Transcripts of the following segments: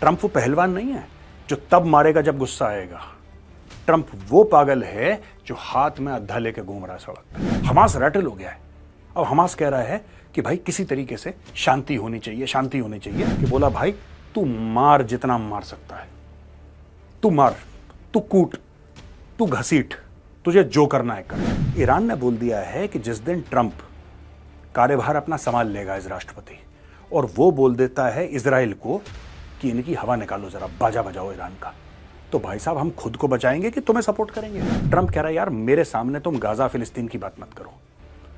Trump वो पहलवान नहीं है जो तब मारेगा जब गुस्सा आएगा। ट्रंप वो पागल है जो हाथ में अद्धा लेके घूम रहा है सड़क पे। हमास रैटल हो गया है। अब हमास कह रहा है कि भाई किसी तरीके से शांति होनी चाहिए, शांति होनी चाहिए। कि बोला भाई तू मार जितना मार सकता है, तू मार, तू कूट, तू घसीट, तुझे जो करना है कर। ईरान ने बोल दिया है कि जिस दिन ट्रंप कार्यभार अपना संभाल लेगा एज राष्ट्रपति और वो बोल देता है इजराइल को कि इनकी हवा निकालो, जरा बाजा बजाओ ईरान का, तो भाई साहब हम खुद को बचाएंगे कि तुम्हें सपोर्ट करेंगे। ट्रंप कह रहा है यार मेरे सामने तुम गाजा फिलिस्तीन की बात मत करो,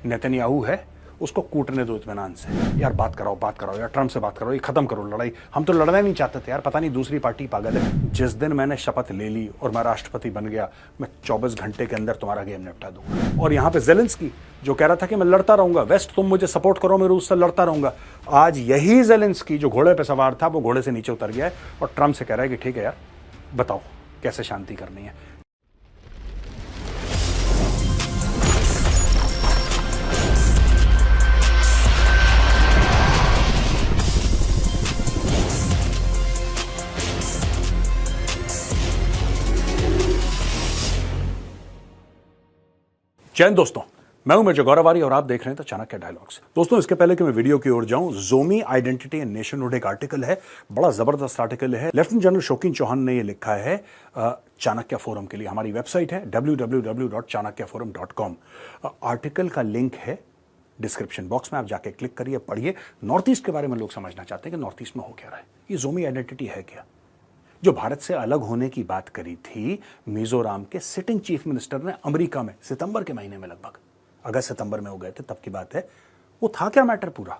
नेतन्याहू है उसको कूटने दो इत्मीनान से। यार बात कराओ यार, ट्रंप से बात करो, ये खत्म करो लड़ाई। हम तो लड़ना नहीं चाहते थे यार, पता नहीं दूसरी पार्टी पागल है। जिस दिन मैंने शपथ ले ली और मैं राष्ट्रपति बन गया, मैं 24 घंटे के अंदर तुम्हारा गेम निपटा दूंगा। और यहाँ पे जेलेंस्की जो कह रहा था कि मैं लड़ता रहूंगा, वेस्ट तुम मुझे सपोर्ट करो, मैं रूस से लड़ता रहूंगा, आज यही जेलेंस्की जो घोड़े पर सवार था वो घोड़े से नीचे उतर गया है और ट्रंप से कह रहा है कि ठीक है यार बताओ कैसे शांति करनी है। जय हिंद दोस्तों, मैं हूं मेजर गौरवारी और आप देख रहे हैं तो चाणक्य डायलॉग्स। दोस्तों इसके पहले कि मैं वीडियो की ओर जाऊं, ज़ोमी आइडेंटिटी एंड नेशनहुड एक आर्टिकल है, बड़ा जबरदस्त आर्टिकल है। लेफ्टिनेंट जनरल शौकीन चौहान ने ये लिखा है चाणक्य फोरम के लिए। हमारी वेबसाइट है www.chanakyaforum.com। आर्टिकल का लिंक है डिस्क्रिप्शन बॉक्स में, आप जाके क्लिक करिए, पढ़िए। नॉर्थ ईस्ट के बारे में लोग समझना चाहते हैं कि नॉर्थ ईस्ट में हो क्या रहा है, ये ज़ोमी आइडेंटिटी है क्या। जो भारत से अलग होने की बात करी थी मिजोरम के सिटिंग चीफ मिनिस्टर ने अमेरिका में सितंबर के महीने में, लगभग अगस्त सितंबर में हो गए थे, तब की बात है। वो था क्या मैटर पूरा,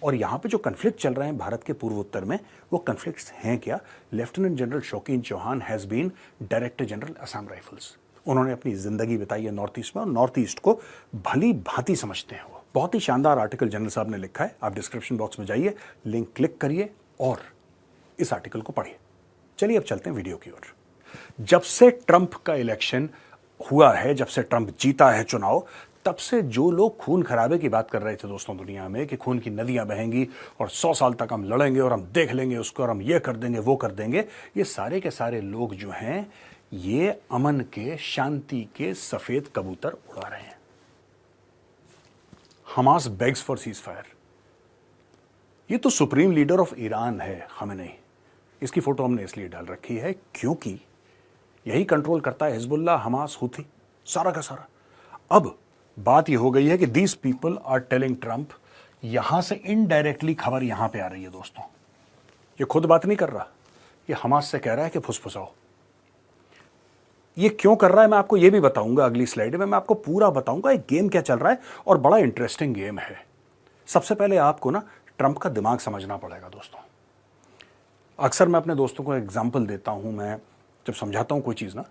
और यहां पे जो कन्फ्लिक्ट चल रहे हैं भारत के पूर्वोत्तर में, वो कन्फ्लिक्ट्स हैं क्या। Lieutenant general Shokin Chauhan has been director general Assam rifles. उन्होंने अपनी जिंदगी बिताई है नॉर्थ ईस्ट में और नॉर्थ ईस्ट को भली भांति समझते हैं वो। बहुत ही शानदार आर्टिकल जनरल साहब ने लिखा है, आप डिस्क्रिप्शन बॉक्स में जाइए, लिंक क्लिक करिए और इस आर्टिकल को पढ़िए। चलिए अब चलते हैं वीडियो की ओर। जब से ट्रंप का इलेक्शन हुआ है, जब से ट्रंप जीता है चुनाव, तब से जो लोग खून खराबे की बात कर रहे थे दोस्तों दुनिया में कि खून की नदियां बहेंगी और 100 साल तक हम लड़ेंगे और हम देख लेंगे उसको और हम ये कर देंगे वो कर देंगे, ये सारे के सारे लोग जो हैं ये अमन के, शांति के सफेद कबूतर उड़ा रहे हैं। Hamas bags for cease fire. ये तो सुप्रीम लीडर ऑफ ईरान है खमेनी। इसकी फोटो हमने इसलिए डाल रखी है क्योंकि यही कंट्रोल करता है हिजबुल्लाह, हमास, हुथी, सारा का सारा। अब बात यह हो गई है कि these people are telling Trump, यहां से इनडायरेक्टली खबर यहां पे आ रही है दोस्तों। ये खुद बात नहीं कर रहा, ये हमास से कह रहा है कि फुसफुसाओ। ये क्यों कर रहा है मैं आपको ये भी बताऊंगा अगली स्लाइड में, मैं आपको पूरा बताऊंगा एक गेम क्या चल रहा है और बड़ा इंटरेस्टिंग गेम है। सबसे पहले आपको ना ट्रंप का दिमाग समझना पड़ेगा दोस्तों। अक्सर मैं अपने दोस्तों को एग्जाम्पल देता हूं, मैं जब समझाता हूं कोई चीज़ ना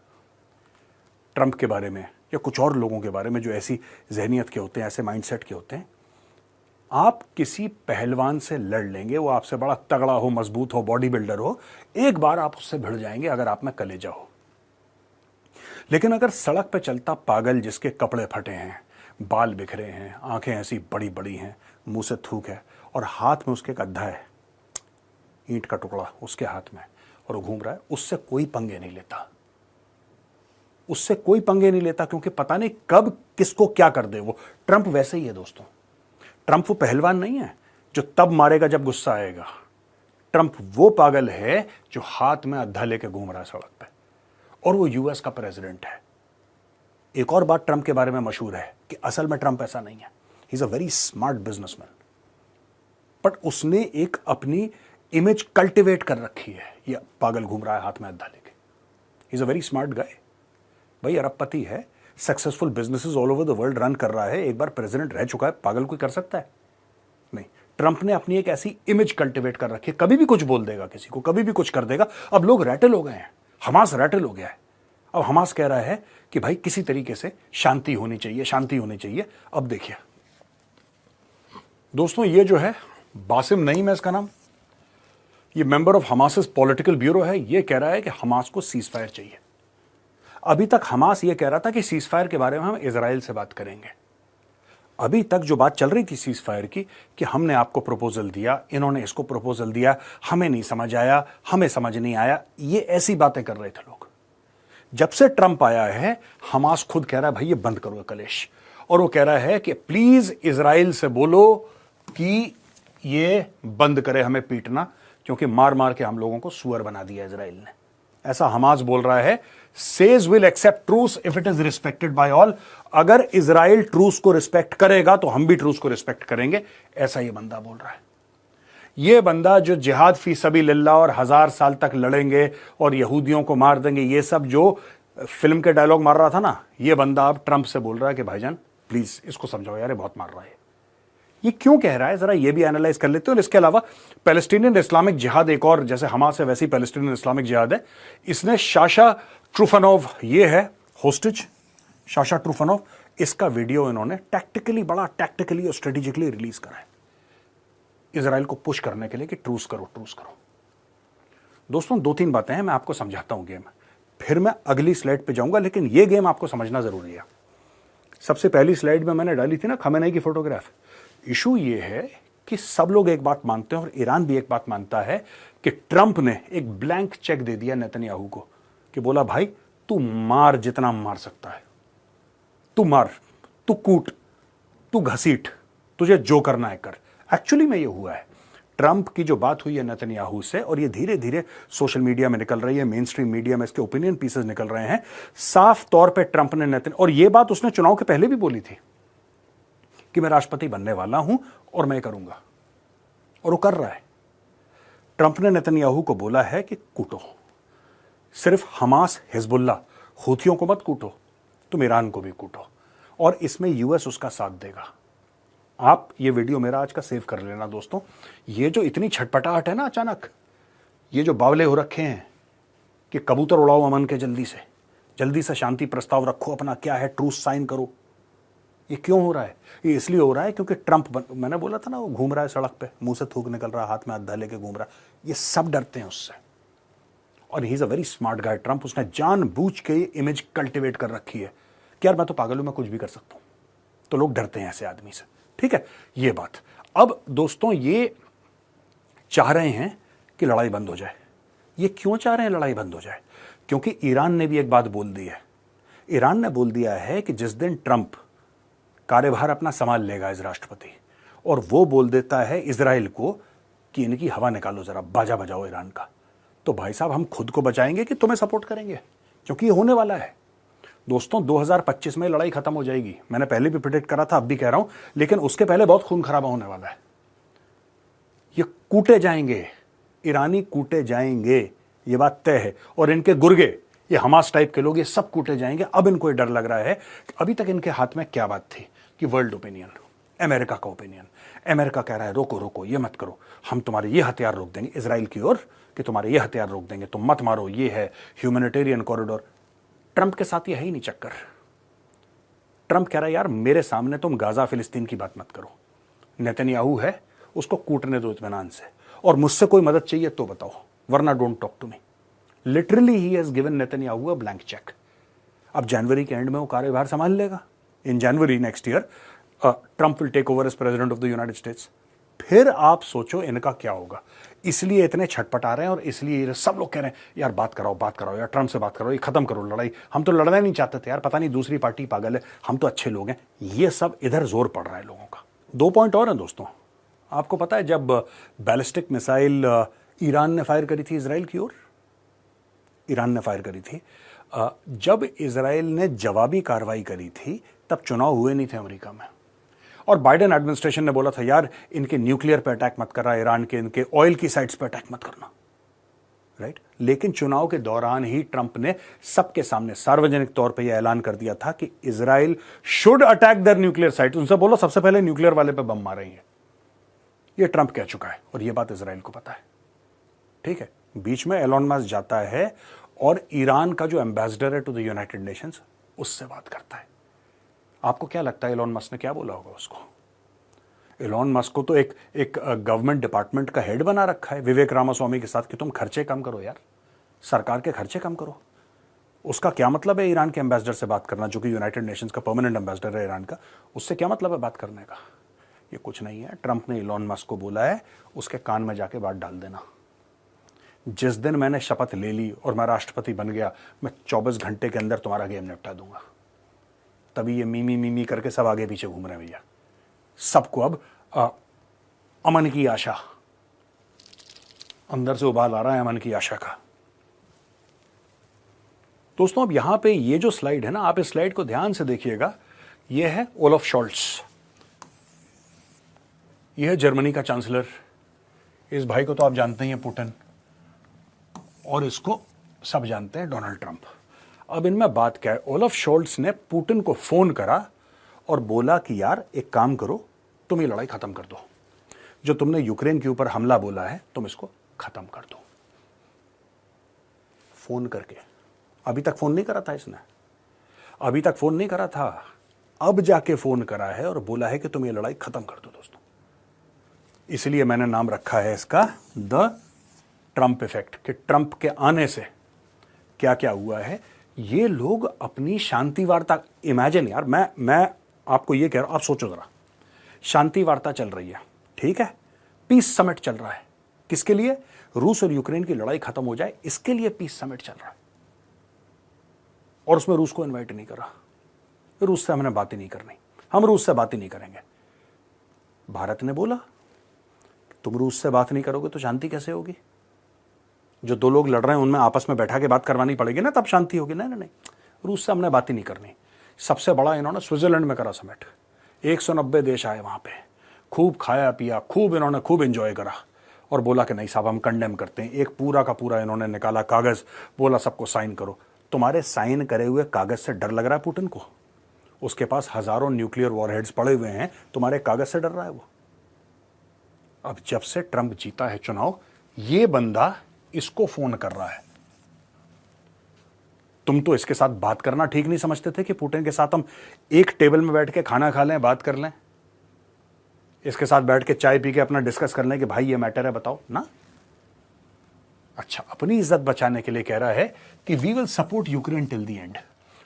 ट्रंप के बारे में या कुछ और लोगों के बारे में जो ऐसी जहनीत के होते हैं, ऐसे माइंडसेट के होते हैं। आप किसी पहलवान से लड़ लेंगे, वो आपसे बड़ा तगड़ा हो, मजबूत हो, बॉडी बिल्डर हो, एक बार आप उससे भिड़ जाएंगे अगर आप में कलेजा हो। लेकिन अगर सड़क पे चलता पागल जिसके कपड़े फटे हैं, बाल बिखरे हैं, आंखें ऐसी बड़ी बड़ी हैं, मुंह से थूक है और हाथ में उसके एक गड्ढा है, ईंट का टुकड़ा उसके हाथ में, और वो घूम रहा है, उससे कोई पंगे नहीं लेता, उससे कोई पंगे नहीं लेता क्योंकि पता नहीं कब किसको क्या कर दे वो। ट्रंप वैसे ही है दोस्तों। ट्रंप वो पहलवान नहीं है जो तब मारेगा जब गुस्सा आएगा। ट्रंप वो पागल है जो हाथ में अद्धा लेके घूम रहा है सड़क पे, और वो यूएस का प्रेसिडेंट है। एक और बात ट्रंप के बारे में मशहूर है कि असल में ट्रंप ऐसा नहीं है, he is a very smart businessman, but उसने एक अपनी इमेज कल्टिवेट कर रखी है। ये पागल घूम रहा है हाथ में अद्धा लेके, he is a very smart guy. भाई अरबपति है, successful businesses all over the world run कर रहा है, एक बार प्रेसिडेंट रह चुका है, पागल कोई कर सकता है? नहीं। ट्रंप ने अपनी एक ऐसी इमेज कल्टिवेट कर रखी है, कभी भी कुछ बोल देगा किसी को, कभी भी कुछ कर देगा। अब लोग रैटल हो गए हैं, हमास रैटल हो गया है। अब हमास कह रहा है कि भाई किसी तरीके से शांति होनी चाहिए, शांति होनी चाहिए। अब देखिए दोस्तों, ये जो है बासिम नईम है इसका नाम, ये member of Hamas political bureau है। ये कह रहा है कि हमास को सीज फायर चाहिए। अभी तक हमास ये कह रहा था कि सीज फायर के बारे में हम इजराइल से बात करेंगे। अभी तक जो बात चल रही थी सीज फायर की कि हमने आपको प्रपोजल दिया, इन्होंने इसको प्रपोजल दिया, हमें नहीं समझ आया, हमें समझ नहीं आया, ये ऐसी बातें कर रहे थे लोग। जब से ट्रंप आया है, हमास खुद कह रहा है भाई ये बंद करो कलेश, और वो कह रहा है कि प्लीज इजराइल से बोलो कि ये बंद करे हमें पीटना, क्योंकि मार मार के हम लोगों को सुअर बना दिया इजराइल ने। ऐसा हमास बोल रहा है। Says will accept truce if it is respected by all. अगर इजराइल ट्रूस को रिस्पेक्ट करेगा तो हम भी ट्रूस को रिस्पेक्ट करेंगे, ऐसा ये बंदा बोल रहा है। ये बंदा जो जिहाद फी सबीलिल्लाह और 1000 साल तक लड़ेंगे और यहूदियों को मार देंगे, ये सब जो फिल्म के डायलॉग मार रहा था ना, ये बंदा अब ट्रंप से बोल रहा है कि भाईजान प्लीज इसको समझाओ यार, ये बहुत मार रहा है। ये क्यों कह रहा है, जरा ये भी एनालाइज कर लेते हैं। और इसके अलावा पैलेस्टीनियन इस्लामिक जिहाद, एक और जैसे हमास है वैसी पैलेस्टीनियन इस्लामिक जिहाद है। इसने शाशा ट्रूफानोव, ये है होस्टेज शाशा ट्रूफानोव, इसका वीडियो इन्होंने बड़ा टैक्टिकली और स्ट्रेटेजिकली रिलीज करा है इजराइल को पुश करने के लिए कि ट्रूस करो ट्रूस करो। दोस्तों 2-3 बातें हैं, मैं आपको समझाता हूं गेम, फिर मैं अगली स्लाइड पे जाऊंगा, लेकिन ये गेम आपको समझना जरूरी है। सबसे पहली स्लाइड में मैंने डाली थी ना खमेनेई की फोटोग्राफ। इशू ये है कि सब लोग एक बात मानते हैं और ईरान भी एक बात मानता है कि ट्रंप ने एक ब्लैंक चेक दे दिया नेतन्याहू को कि बोला भाई तू मार जितना मार सकता है, तू मार, तू कूट, तू घसीट, तुझे जो करना है कर। एक्चुअली में ये हुआ है। ट्रंप की जो बात हुई है नेतन्याहू से, और ये धीरे धीरे सोशल मीडिया में निकल रही है, मेन स्ट्रीम मीडिया में इसके ओपिनियन पीसेस निकल रहे हैं, साफ तौर पे ट्रंप ने और ये बात उसने चुनाव के पहले भी बोली थी कि मैं राष्ट्रपति बनने वाला हूं और मैं करूंगा, और वो कर रहा है। ट्रंप ने नेतन्याहू को बोला है कि कूटो, सिर्फ हमास हिजबुल्लाह हूथियों को मत कूटो, तुम ईरान को भी कूटो, और इसमें यूएस उसका साथ देगा। आप ये वीडियो मेरा आज का सेव कर लेना दोस्तों। ये जो इतनी छटपटाहट है ना अचानक, ये जो बावले हो रखे हैं कि कबूतर उड़ाओ अमन के, जल्दी से शांति प्रस्ताव रखो अपना, क्या है ट्रूस साइन करो, ये क्यों हो रहा है? ये इसलिए हो रहा है क्योंकि ट्रंप, मैंने बोला था ना, वो घूम रहा है सड़क पे, मुंह से थूक निकल रहा है, हाथ में अद्धा लेके घूम रहा है। ये सब डरते हैं उससे, और he is a very smart guy Trump. उसने जानबूझ के इमेज कल्टिवेट कर रखी है कि यार मैं तो पागल हूं, मैं कुछ भी कर सकता हूं, तो लोग डरते हैं ऐसे आदमी से। ठीक है, ये बात। अब दोस्तों ये चाह रहे हैं कि लड़ाई बंद हो जाए। ये क्यों चाह रहे हैं लड़ाई बंद हो जाए? क्योंकि ईरान ने भी एक बात बोल दी है। ईरान ने बोल दिया है कि जिस दिन ट्रंप कार्यभार अपना संभाल लेगा एज राष्ट्रपति, और वो बोल देता है इजराइल को कि इनकी हवा निकालो, जरा बाजा बजाओ ईरान का, तो भाई साहब हम खुद को बचाएंगे कि तुम्हें सपोर्ट करेंगे, क्योंकि ये होने वाला है। दोस्तों 2025 में लड़ाई खत्म हो जाएगी। मैंने पहले भी प्रेडिक्ट करा था, अब भी कह रहा हूं, लेकिन उसके पहले बहुत खून खराबा होने वाला है। ये कूटे जाएंगे, ईरानी कूटे जाएंगे, ये बात तय है। और इनके गुर्गे, ये हमास टाइप के लोग, ये सब कूटे जाएंगे। अब इनको डर लग रहा है कि अभी तक इनके हाथ में क्या बात थी कि वर्ल्ड ओपिनियन, अमेरिका का ओपिनियन। अमेरिका कह रहा है रोको रोको, ये मत करो, हम तुम्हारे ये हथियार रोक देंगे, इजराइल की ओर कि तुम्हारे ये हथियार रोक देंगे, तुम मत मारो, ये है ह्यूमैनिटेरियन कॉरिडोर। ट्रंप के साथ ये है ही नहीं चक्कर। ट्रंप कह रहा है यार मेरे सामने तुम गाजा फिलिस्तीन की बात मत करो, नेतन्याहू है उसको कूटने दो इत्मीनान से, और मुझसे कोई मदद चाहिए तो बताओ, वरना don't talk to me. Literally he has given Netanyahu a blank cheque. अब जनवरी के एंड में वो कार्यभार संभाल लेगा। In January next year Trump will take over as president of the United States. फिर आप सोचो इनका क्या होगा। इसलिए इतने छटपटा रहे हैं, और इसलिए सब लोग कह रहे हैं यार बात कराओ यार, ट्रंप से बात करो, ये खत्म करो लड़ाई, हम तो लड़ना नहीं चाहते थे यार, पता नहीं दूसरी पार्टी पागल है, हम तो अच्छे लोग हैं। ये सब इधर जोर पड़ रहा है लोगों का। 2 पॉइंट और हैं दोस्तों। आपको पता है जब बैलिस्टिक मिसाइल ईरान ने फायर करी थी इसराइल की ओर, ईरान ने फायर करी थी, जब इसराइल ने जवाबी कार्रवाई करी थी तब चुनाव हुए नहीं थे अमेरिका में, और बाइडेन एडमिनिस्ट्रेशन ने बोला था यार इनके न्यूक्लियर पे अटैक मत करना, ईरान के इनके ऑयल की साइट्स पे अटैक मत करना, राइट। लेकिन चुनाव के दौरान ही ट्रंप ने सबके सामने सार्वजनिक तौर पे यह ऐलान कर दिया था कि Israel should attack their nuclear site. उनसे बोलो सबसे पहले न्यूक्लियर वाले पे बम मारेंगे। ये ट्रंप कह चुका है, और ये बात इजराइल को पता है। ठीक है, बीच में एलोन मस्क जाता है और ईरान का जो एम्बेसडर है टू द यूनाइटेड नेशंस, उससे बात करता है। आपको क्या लगता है एलोन मस्क ने क्या बोला होगा उसको? एलोन मस्क को तो एक गवर्नमेंट डिपार्टमेंट का हेड बना रखा है विवेक रामास्वामी के साथ कि तुम खर्चे कम करो यार, सरकार के खर्चे कम करो। उसका क्या मतलब है ईरान के एम्बेसडर से बात करना, जो कि यूनाइटेड नेशंस का परमानेंट एम्बेसडर है ईरान का? उससे क्या मतलब है बात करने का? ये कुछ नहीं है। ट्रंप ने इलॉन मस्क को बोला है उसके कान में जाके बात डाल देना, जिस दिन मैंने शपथ ले ली और मैं राष्ट्रपति बन गया, मैं 24 घंटे के अंदर तुम्हारा गेम निपटा दूंगा। तभी ये मीमी मीमी करके सब आगे पीछे घूम रहे हैं भैया। सबको अब अमन की आशा, अंदर से उबाल आ रहा है अमन की आशा का। दोस्तों अब यहां पे ये जो स्लाइड है ना, आप इस स्लाइड को ध्यान से देखिएगा। ये है ओलफ शोल्ट्स, ये है जर्मनी का चांसलर। इस भाई को तो आप जानते ही हैं, पुतिन, और इसको सब जानते हैं, डोनाल्ड ट्रंप। अब इनमें बात क्या है? ओलफ शोल्ट्स ने पुतिन को फोन करा और बोला कि यार एक काम करो, तुम ये लड़ाई खत्म कर दो, जो तुमने यूक्रेन के ऊपर हमला बोला है तुम इसको खत्म कर दो। फोन करके, अभी तक फोन नहीं करा था इसने, अभी तक फोन नहीं करा था, अब जाके फोन करा है और बोला है कि तुम ये लड़ाई खत्म कर दो दोस्तों। इसलिए मैंने नाम रखा है इसका द ट्रंप इफेक्ट, कि ट्रंप के आने से क्या क्या हुआ है। ये लोग अपनी शांति वार्ता, इमेजिन यार, मैं आपको ये कह रहा हूं, आप सोचो जरा, शांति वार्ता चल रही है, ठीक है, पीस समिट चल रहा है, किसके लिए? रूस और यूक्रेन की लड़ाई खत्म हो जाए, इसके लिए पीस समिट चल रहा है, और उसमें रूस को इनवाइट नहीं करा। रूस से हमने बात ही नहीं करनी, हम रूस से बात ही नहीं करेंगे। भारत ने बोला तुम रूस से बात नहीं करोगे तो शांति कैसे होगी? जो दो लोग लड़ रहे हैं उनमें आपस में बैठा के बात करवानी पड़ेगी ना, तब शांति होगी। नहीं नहीं नहीं, रूस से हमने बात ही नहीं करनी। सबसे बड़ा इन्होंने स्विट्जरलैंड में करा समिट, 190 देश आए वहां पे, खूब खाया पिया, खूब एंजॉय करा, और बोला कि नहीं साहब हम कंडेम करते हैं। एक पूरा का पूरा इन्होंने निकाला कागज, बोला सबको साइन करो। तुम्हारे साइन करे हुए कागज से डर लग रहा है पुतिन को? उसके पास हजारों न्यूक्लियर वॉरहेड्स पड़े हुए हैं, तुम्हारे कागज से डर रहा है वो? अब जब से ट्रंप जीता है चुनाव, ये बंदा इसको फोन कर रहा है। तुम तो इसके साथ बात करना ठीक नहीं समझते थे कि पुतिन के साथ हम एक टेबल में बैठ के खाना खा लें, बात कर लें, इसके साथ बैठ के चाय पी के अपना डिस्कस कर लें कि भाई ये मैटर है, बताओ ना। अच्छा, अपनी इज्जत बचाने के लिए कह रहा है कि we will support Ukraine till the end,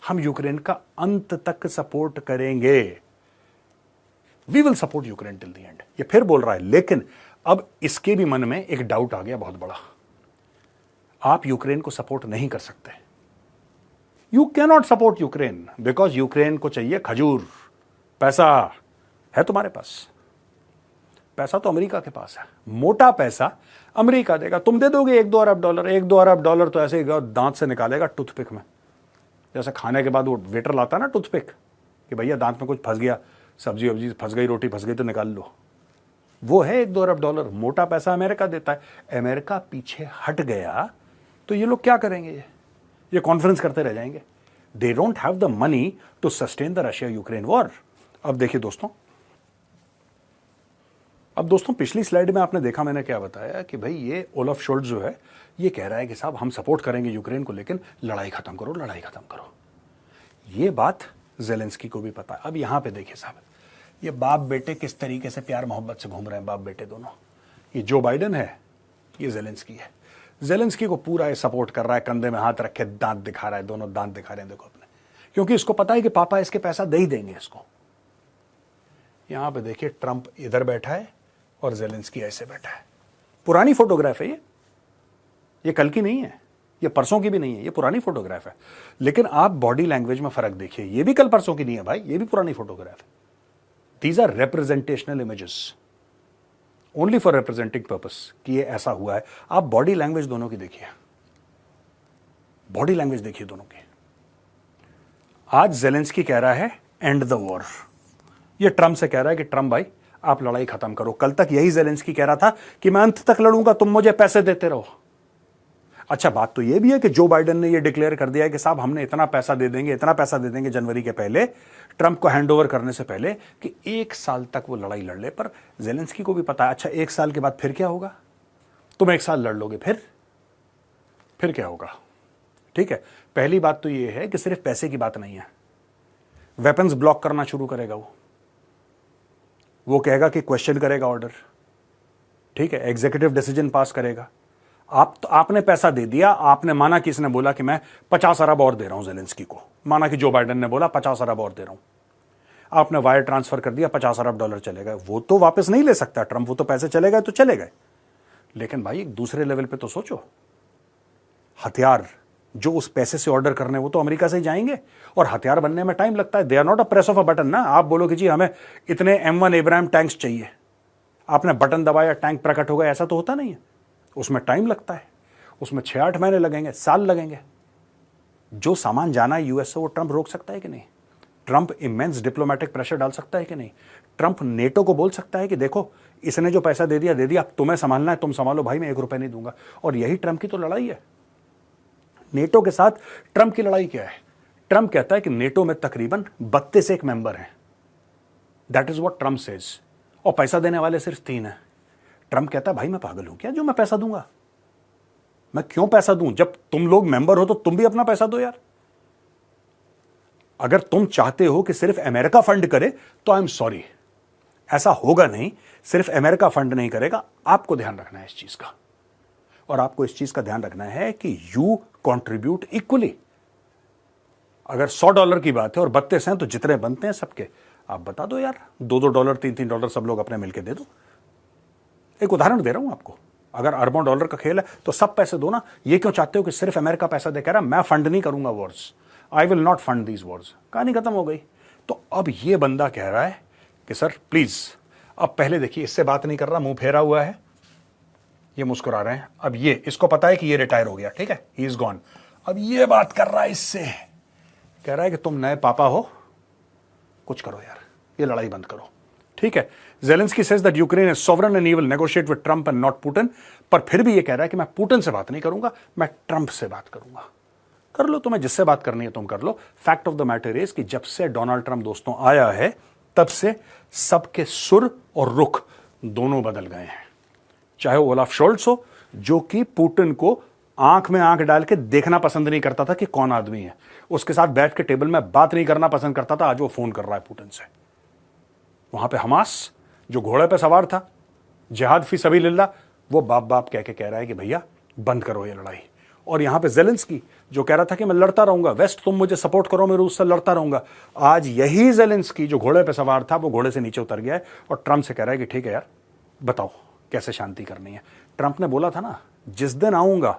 हम यूक्रेन का अंत तक सपोर्ट करेंगे, we will support Ukraine till the end, ये फिर बोल रहा है। लेकिन अब इसके भी मन में एक डाउट आ गया बहुत बड़ा, आप यूक्रेन को सपोर्ट नहीं कर सकते, you can not support Ukraine because Ukraine को चाहिए खजूर। पैसा है तुम्हारे पास, पैसा तो अमेरिका के पास है, मोटा पैसा अमेरिका देगा। तुम दे दोगे 1-2 अरब डॉलर, 1-2 अरब डॉलर तो ऐसे ही दांत से निकालेगा टूथपिक में, जैसे खाने के बाद वो वेटर लाता है ना टूथपिक, कि भैया दांत में कुछ फंस गया, सब्जी वब्जी फंस गई, रोटी फंस गई तो निकाल लो। वो है 1-2 अरब डॉलर, मोटा पैसा अमेरिका देता है। अमेरिका पीछे हट गया तो ये लोग क्या करेंगे? ये कॉन्फ्रेंस करते रह जाएंगे। They don't have the money to sustain the Russia Ukraine war. अब देखिए दोस्तों, पिछली स्लाइड में आपने देखा मैंने क्या बताया कि भाई ये ओलफ शोल्ट्स जो है ये कह रहा है कि साहब हम सपोर्ट करेंगे यूक्रेन को, लेकिन लड़ाई खत्म करो, लड़ाई खत्म करो। ये बात ज़ेलेंस्की को भी पता है। अब यहां पे देखिए साहब, ये बाप बेटे किस तरीके से प्यार मोहब्बत से घूम रहे हैं, बाप बेटे दोनों। ये जो बाइडेन है, ये ज़ेलेंस्की है। ज़ेलेंस्की को पूरा ये सपोर्ट कर रहा है, कंधे में हाथ रख के दांत दिखा रहा है, दोनों दांत दिखा रहे हैं देखो अपने, क्योंकि इसको पता है कि पापा इसके पैसा दे ही देंगे इसको। यहां पे देखिए ट्रंप इधर बैठा है और ज़ेलेंस्की ऐसे बैठा है। पुरानी फोटोग्राफ है ये कल की नहीं है, ये परसों की भी नहीं है, ये पुरानी फोटोग्राफ है। लेकिन आप बॉडी लैंग्वेज में फर्क देखिए, ये भी कल परसों की नहीं है भाई, ये भी पुरानी फोटोग्राफ है। These are representational images only for representing purpose कि ये ऐसा हुआ है। आप बॉडी लैंग्वेज दोनों की देखिए, बॉडी लैंग्वेज देखिए दोनों की। आज ज़ेलेंस्की कह रहा है एंड द वॉर, ये ट्रंप से कह रहा है कि ट्रंप भाई आप लड़ाई खत्म करो। कल तक यही ज़ेलेंस्की कह रहा था कि मैं अंत तक लड़ूंगा, तुम मुझे पैसे देते रहो। अच्छा, बात तो यह भी है कि जो बाइडेन ने यह डिक्लेयर कर दिया है कि साहब हमने इतना पैसा दे देंगे, इतना पैसा दे देंगे जनवरी के पहले, ट्रंप को हैंडओवर करने से पहले, कि 1 साल तक वो लड़ाई लड़ ले। पर ज़ेलेंस्की को भी पता है, अच्छा 1 साल के बाद फिर क्या होगा? तुम 1 साल लड़ लोगे, फिर क्या होगा? ठीक है, पहली बात तो यह है कि सिर्फ पैसे की बात नहीं है, वेपन्स ब्लॉक करना शुरू करेगा वो कहेगा कि क्वेश्चन करेगा ऑर्डर, ठीक है, एग्जीक्यूटिव डिसीजन पास करेगा। आपने पैसा दे दिया, आपने माना कि इसने बोला कि मैं 50 अरब और दे रहा हूं जेलेंस्की को, माना कि जो बाइडेन ने बोला 50 अरब और दे रहा हूं, आपने वायर ट्रांसफर कर दिया, 50 अरब डॉलर चले गए, वो तो वापस नहीं ले सकता ट्रंप, वो तो पैसे चले गए तो चले गए। लेकिन भाई एक दूसरे लेवल पे तो सोचो, हथियार जो उस पैसे से ऑर्डर करने वो तो अमेरिका से ही जाएंगे, और हथियार बनने में टाइम लगता है। They are not a press of a button ना। आप बोलो कि जी हमें इतने M1 एब्राहम टैंक्स चाहिए, आपने बटन दबाया टैंक प्रकट हो गया, ऐसा तो होता नहीं है। उसमें टाइम लगता है, उसमें 6-8 महीने लगेंगे, साल लगेंगे। जो सामान जाना है यूएस से वो ट्रंप रोक सकता है कि नहीं? ट्रंप इमेंस डिप्लोमेटिक प्रेशर डाल सकता है कि नहीं? ट्रंप नेटो को बोल सकता है कि देखो इसने जो पैसा दे दिया दे दिया, अब तुम्हें संभालना है, तुम संभालो भाई, मैं 1 रुपया नहीं दूंगा। और यही ट्रंप की तो लड़ाई है। नेटो के साथ ट्रंप की लड़ाई क्या है? ट्रंप कहता है कि नेटो में तकरीबन 32 मेंबर हैं, that is what Trump says, और पैसा देने वाले सिर्फ 3 हैं। ट्रंप कहता है भाई मैं पागल हूं क्या जो मैं पैसा दूंगा? मैं क्यों पैसा दूं? जब तुम लोग मेंबर हो तो तुम भी अपना पैसा दो यार। अगर तुम चाहते हो कि सिर्फ अमेरिका फंड करे तो आई एम सॉरी, ऐसा होगा नहीं। सिर्फ अमेरिका फंड नहीं करेगा, आपको ध्यान रखना है इस चीज का, और आपको इस चीज का ध्यान रखना है कि यू कंट्रीब्यूट इक्वली। अगर $100 की बात है और 32 हैं तो जितने बनते हैं सबके आप बता दो यार, $2-2 $3-3 सब लोग अपने मिलके दे दो। एक उदाहरण दे रहा हूं आपको, अगर अरबों डॉलर का खेल है तो सब पैसे दो ना। ये क्यों चाहते हो कि सिर्फ अमेरिका पैसा दे? कह रहा मैं फंड नहीं करूंगा Wars, I will not fund these Wars. कहानी खत्म हो गई। तो अब ये बंदा कह रहा है कि सर प्लीज, अब पहले देखिए इससे बात नहीं कर रहा, मुंह फेरा हुआ है, ये मुस्कुरा रहे हैं। अब ये इसको पता है कि ये रिटायर हो गया, ठीक है, ही इज गॉन। अब ये बात कर रहा है इससे, कह रहा है कि तुम नए पापा हो, कुछ करो यार, ये लड़ाई बंद करो, ठीक है। Zelensky says that Ukraine is sovereign and he will negotiate with Trump and not Putin. पर फिर भी ये कह रहा है कि मैं पुतिन से बात नहीं करूंगा, मैं ट्रंप से बात करूंगा। कर लो, तुम्हें जिससे बात करनी है तुम कर लो। Fact of the matter is कि जब से डोनाल्ड ट्रंप दोस्तों आया है तब से सबके सुर और रुख दोनों बदल गए हैं। चाहे ओलाफ शोल्ट्स हो, जो कि पुतिन को आंख में आंख डाल के देखना पसंद नहीं करता था कि कौन आदमी है, उसके साथ बैठ के टेबल में बात नहीं करना पसंद करता था, आज वो फोन कर रहा है पुतिन से। वहां पे हमास जो घोड़े पे सवार था, जिहाद फी सबीलिल्लाह, वो बाप बाप कह के कह रहा है कि भैया बंद करो ये लड़ाई। और यहां पे ज़ेलेंस्की जो कह रहा था कि मैं लड़ता रहूंगा, वेस्ट तुम मुझे सपोर्ट करो, मैं रूस से लड़ता रहूंगा, आज यही ज़ेलेंस्की जो घोड़े पे सवार था वो घोड़े से नीचे उतर गया है और ट्रंप से कह रहा है कि ठीक है यार बताओ कैसे शांति करनी है। ट्रंप ने बोला था ना, जिस दिन आऊंगा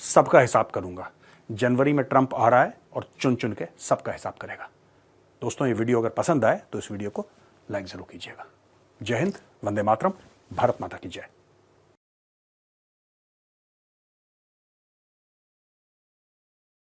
सबका हिसाब करूंगा। जनवरी में ट्रंप आ रहा है और चुन चुन के सबका हिसाब करेगा। दोस्तों, ये वीडियो अगर पसंद आए तो इस वीडियो को लाइक जरूर कीजिएगा। जय हिंद, वंदे मातरम, भारत माता की जय।